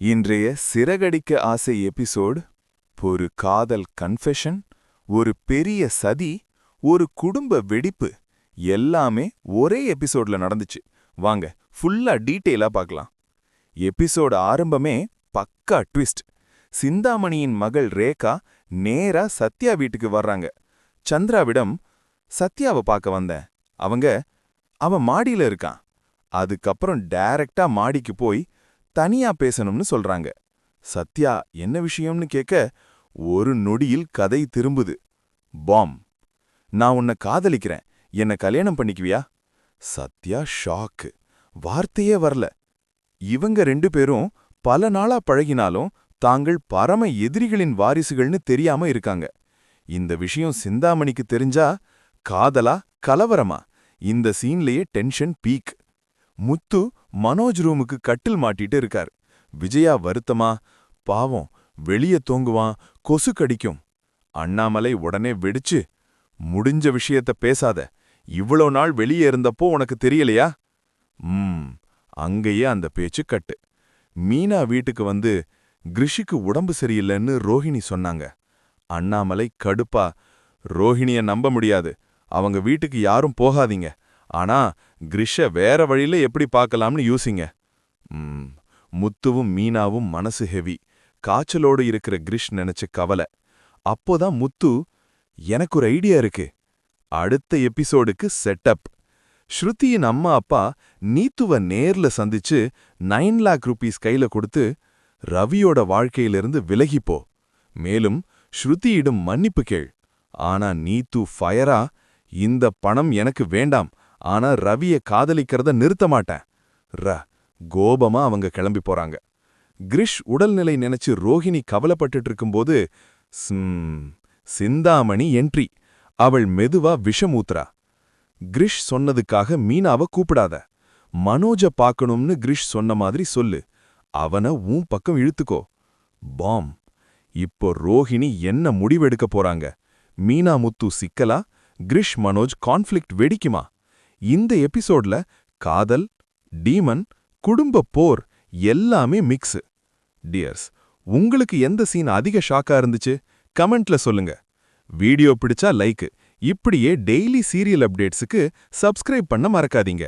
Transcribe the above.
இன்றைய சிறகடிக்க ஆசை எபிசோட் ஒரு காதல் கன்ஃபெஷன், ஒரு பெரிய சதி, ஒரு குடும்ப வெடிப்பு எல்லாமே ஒரே எபிசோட்ல நடந்துச்சு. வாங்க ஃபுல்லா டீட்டெயிலா பார்க்கலாம். எபிசோட் ஆரம்பமே பக்கா ட்விஸ்ட். சிந்தாமணியின் மகள் ரேகா நேரா சத்யா வீட்டுக்கு வர்றாங்க. சந்திராவிடம் சத்யாவை பார்க்க வந்தேன், அவன் மாடியில இருக்கான். அதுக்கப்புறம் டைரக்டா மாடிக்கு போய் தனியா பேசணும்னு சொல்றாங்க. சத்யா என்ன விஷயம்னு கேட்க ஒரு நொடியில் கதை திரும்புது. பாம். நான் உன்னை காதலிக்கிறேன், என்ன கல்யாணம் பண்ணிக்குவியா? சத்யா ஷாக்கு, வார்த்தையே வரல. இவங்க ரெண்டு பேரும் பல நாளா பழகினாலும் தாங்கள் பரம எதிரிகளின் வாரிசுகள்னு தெரியாம இருக்காங்க. இந்த விஷயம் சிந்தாமணிக்கு தெரிஞ்சா காதலா கலவரமா? இந்த சீன்லயே டென்ஷன் பீக். முத்து மனோஜ் ரூமுக்கு கட்டில் மாட்டிட்டு இருக்கார். விஜயா வருத்தமா, பாவம் வெளிய தூங்குவான், கொசு கடிக்கும். அண்ணாமலை உடனே வெடிச்சு, முடிஞ்ச விஷயத்த பேசாத, இவ்வளோ நாள் வெளியே இருந்தப்போ உனக்கு தெரியலையா? அங்கேயே அந்த பேச்சு கட்டு. மீனா வீட்டுக்கு வந்து கிருஷிக்கு உடம்பு சரியில்லைன்னு ரோஹிணி சொன்னாங்க. அண்ணாமலை கடுப்பா, ரோஹிணிய நம்ப முடியாது, அவங்க வீட்டுக்கு யாரும் போகாதீங்க, ஆனா கிருஷ வேற வழியில எப்படி பார்க்கலாம்னு யோசிங்க. முத்துவும் மீனாவும் மனசு ஹெவி. காய்ச்சலோடு இருக்கிற கிருஷ் நினைச்ச கவலை. அப்போதான் முத்து, எனக்கு ஒரு ஐடியா இருக்கு. அடுத்த எபிசோடுக்கு செட்டப். ஸ்ருதியின் அம்மா அப்பா நீத்துவ நேர்ல சந்திச்சு 9 lakh rupees கையில கொடுத்து, ரவியோட வாழ்க்கையிலிருந்து விலகிப்போ, மேலும் ஸ்ருதியிடம் மன்னிப்பு கேள். ஆனா நீத்து ஃபயரா, இந்த பணம் எனக்கு வேண்டாம், ஆனா ரவிய காதலிக்கிறத நிறுத்த மாட்டேன். கோபமா அவங்க கிளம்பி போறாங்க. கிரிஷ் உடல்நிலை நினைச்சு ரோஹிணி கவலைப்பட்டுட்டு இருக்கும்போது சிந்தாமணி என்ட்ரி. அவள் மெதுவா விஷமூத்ரா. கிரிஷ் சொன்னதுக்காக மீனாவை கூப்பிடாத, மனோஜ பார்க்கணும்னு கிரிஷ் சொன்ன மாதிரி சொல்லு, அவனை உன் பக்கம் இழுத்துக்கோ. பாம். இப்போ ரோஹிணி என்ன முடிவெடுக்க போறாங்க? மீனா முத்து சிக்கலா? கிரிஷ் மனோஜ் கான்ஃப்ளிக்ட் வெடிக்குமா? இந்த எபிசோட்ல காதல், டீமன், குடும்ப போர் எல்லாமே மிக்ஸ். டியர்ஸ், உங்களுக்கு எந்த சீன் அதிக ஷாக்கா இருந்துச்சு? கமெண்ட்ல சொல்லுங்க. வீடியோ பிடிச்சா லைக். இப்படியே டெய்லி சீரியல் அப்டேட்ஸுக்கு சப்ஸ்கிரைப் பண்ண மறக்காதீங்க.